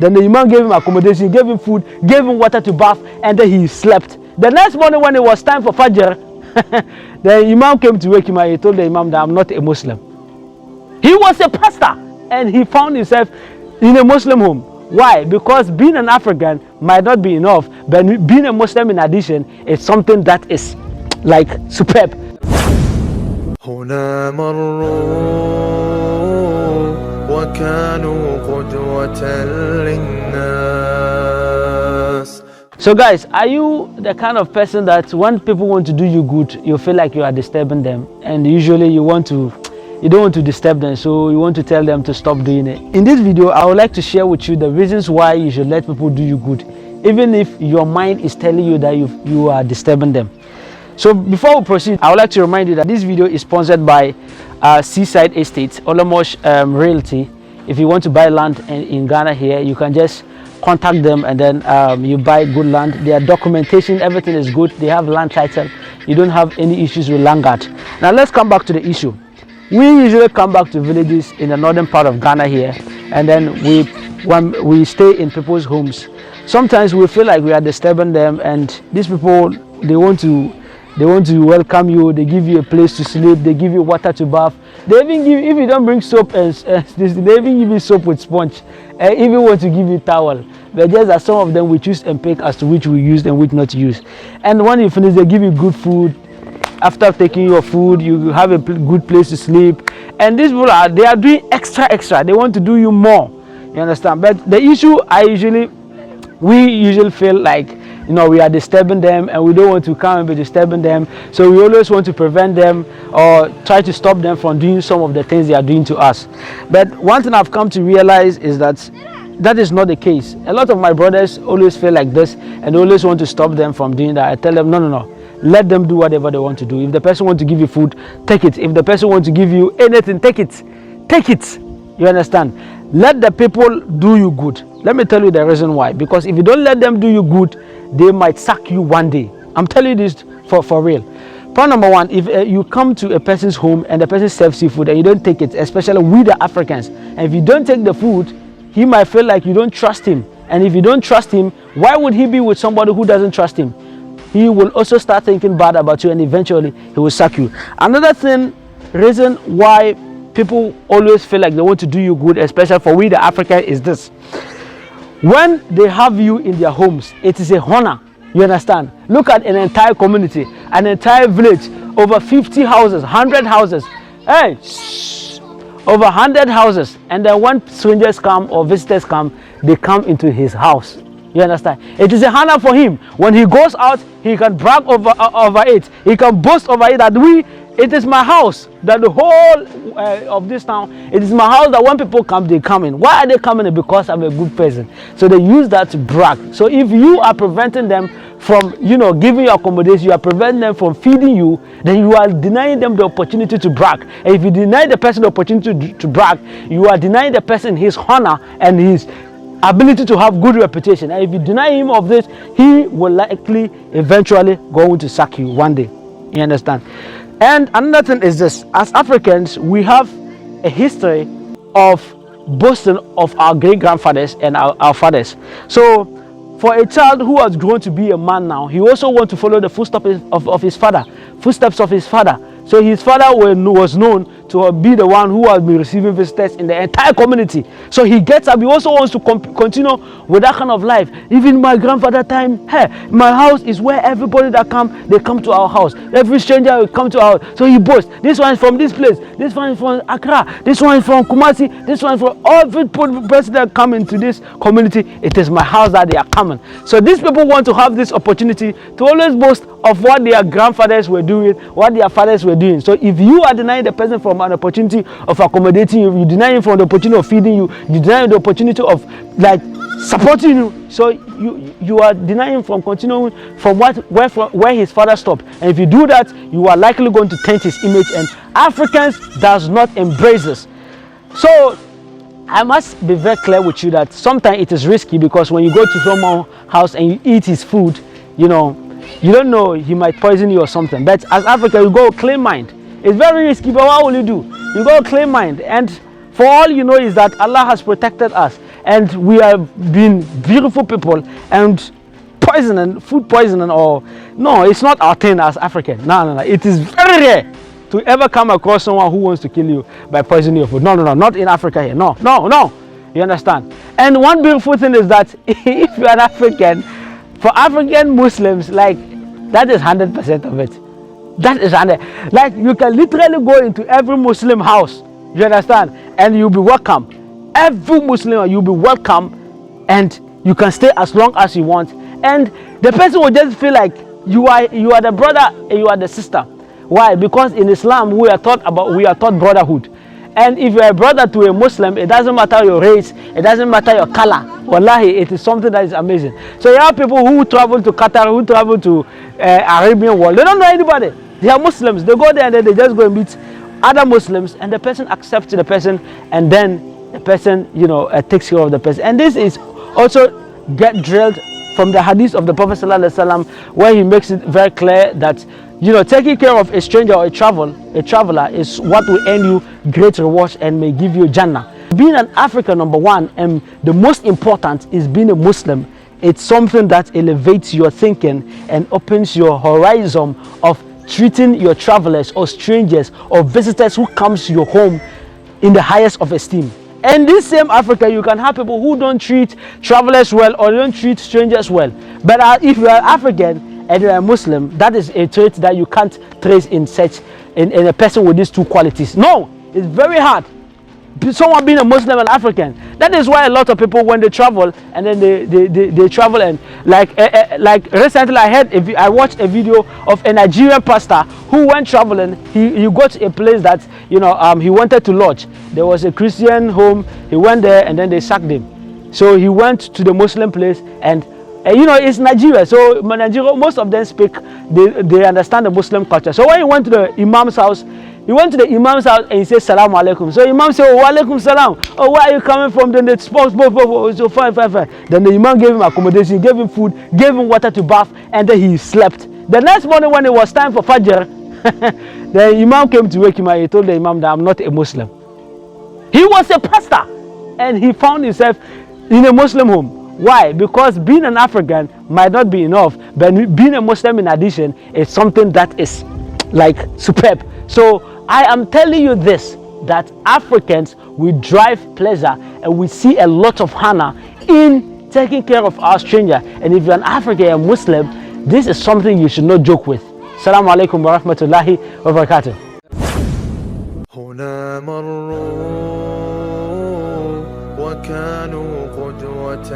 Then the Imam gave him accommodation, gave him food, gave him water to bath, and then he slept. The next morning when it was time for Fajr, the Imam came to wake him up. He told the Imam that I'm not a Muslim. He was a pastor and he found himself in a Muslim home. Why? Because being an African might not be enough, but being a Muslim in addition is something that is like superb. هنا مروا وكانوا قدوة للناس. So guys, are you the kind of person that when people want to do you good, you feel like you are disturbing them, and usually you don't want to disturb them, so you want to tell them to stop doing it? In this video, I would like to share with you the reasons why you should let people do you good, even if your mind is telling you that you are disturbing them. So before we proceed, I would like to remind you that this video is sponsored by Seaside Estates, Olomosh Realty. If you want to buy land in Ghana here, you can just contact them and then you buy good land. Their documentation, everything is good. They have land title. You don't have any issues with land guard. Now let's come back to the issue. We usually come back to villages in the northern part of Ghana here, and then when we stay in people's homes, sometimes we feel like we are disturbing them, and these people, they want to welcome you. They give you a place to sleep, they give you water to bath, they even give, if you don't bring soap, they even give you soap with sponge, and even want to give you towel. But just that some of them we choose and pick as to which we use and which not to use. And when you finish, they give you good food. After taking your food, you have a good place to sleep. And these people they are doing extra. They want to do you more. You understand? But the issue we usually feel like, we are disturbing them, and we don't want to come and be disturbing them. So we always want to prevent them or try to stop them from doing some of the things they are doing to us. But one thing I've come to realize is that is not the case. A lot of my brothers always feel like this and always want to stop them from doing that. I tell them, no. Let them do whatever they want to do. If the person wants to give you food, take it. If the person wants to give you anything, take it. You understand? Let the people do you good. Let me tell you the reason why. Because if you don't let them do you good, they might sack you one day. I'm telling you this for real. Point number one, if you come to a person's home and the person serves you food and you don't take it, especially with the Africans, and if you don't take the food, he might feel like you don't trust him. And if you don't trust him, why would he be with somebody who doesn't trust him? He will also start thinking bad about you, and eventually he will sack you. Another reason why people always feel like they want to do you good, especially for we the African, is this. When they have you in their homes, it is a honor. You understand? Look at an entire community, an entire village, over 50 houses, 100 houses. Hey, over 100 houses. And then when strangers come or visitors come, they come into his house. You understand? It is a honor for him. When he goes out, he can brag over it. He can boast over it that it is my house, that the whole of this town, it is my house that when people come, they come in. Why are they coming in? Because I'm a good person. So they use that to brag. So if you are preventing them from, giving you accommodation, you are preventing them from feeding you, then you are denying them the opportunity to brag. And if you deny the person the opportunity to brag, you are denying the person his honor and his ability to have good reputation. And if you deny him of this, he will likely eventually go to sack you one day. You understand? And another thing is this: as Africans, we have a history of boasting of our great grandfathers and our fathers. So for a child who has grown to be a man now, he also wants to follow the footsteps of his father. So his father was known to be the one who has been receiving visitors in the entire community. So he gets up. He also wants to continue with that kind of life. Even my grandfather time, my house is where everybody that they come to our house. Every stranger will come to our house. So he boasts. This one is from this place. This one is from Accra. This one is from Kumasi. This one is from every person that come into this community. It is my house that they are coming. So these people want to have this opportunity to always boast of what their grandfathers were doing, what their fathers were doing. So if you are denying the person from an opportunity of accommodating you, you deny him from the opportunity of feeding you, you deny him the opportunity of supporting you. So you are denying him from continuing from where his father stopped. And if you do that, you are likely going to taint his image. And Africans does not embrace this. So I must be very clear with you that sometimes it is risky, because when you go to someone's house and you eat his food, you don't know, he might poison you or something. But as Africa, you go clean mind. It's very risky, but what will you do? You go clean mind. And for all you know is that Allah has protected us. and we are being beautiful people, and food poisoning, or no, it's not our thing as African. No, it is very rare to ever come across someone who wants to kill you by poisoning your food. No, not in Africa here. No, you understand? And one beautiful thing is that if you are an African, for African Muslims, like, that is 100% of it. That is 100. Like, you can literally go into every Muslim house, you understand, and you'll be welcome. Every Muslim, you'll be welcome, and you can stay as long as you want, and the person will just feel like you are the brother and you are the sister. Why? Because in Islam we are taught brotherhood. And if you're a brother to a Muslim, it doesn't matter your race, it doesn't matter your color. Wallahi, it is something that is amazing. So you have people who travel to Qatar, who travel to Arabian world. They don't know anybody. They are Muslims. They go there and then they just go and meet other Muslims, and the person accepts the person, and then the person, takes care of the person. And this is also get drilled from the hadith of the Prophet ﷺ, where he makes it very clear that taking care of a stranger or a traveler is what will earn you great rewards and may give you Jannah. Being an African, number one, and the most important is being a Muslim. It's something that elevates your thinking and opens your horizon of treating your travelers or strangers or visitors who comes to your home in the highest of esteem. And this same Africa, you can have people who don't treat travelers well or don't treat strangers well. But if you are African and you are a Muslim, that is a trait that you can't trace in a person with these two qualities. No, it's very hard. Someone being a Muslim and African. That is why a lot of people, when they travel and then they travel, and like recently I watched a video of a Nigerian pastor who went traveling. He got a place that he wanted to lodge. There was a Christian home. He went there and then they sacked him. So he went to the Muslim place, and it's Nigeria. So Nigeria, most of them speak. They understand the Muslim culture. So when he went to the Imam's house, and he said Salaam Alaikum. So Imam said, Wa Alaikum Salam. Oh, where are you coming from? Then they spoke. So fine. Then the Imam gave him accommodation, gave him food, gave him water to bath, and then he slept. The next morning when it was time for Fajr, the Imam came to wake him up. He told the Imam that I'm not a Muslim. He was a pastor, and he found himself in a Muslim home. Why? Because being an African might not be enough, but being a Muslim in addition is something that is like superb. So I am telling you this, that Africans, we drive pleasure and we see a lot of honor in taking care of our stranger. And if you're an African, a Muslim, this is something you should not joke with. Assalamu alaikum wa rahmatullahi wa barakatuh. هنا مروا وكانوا قدوة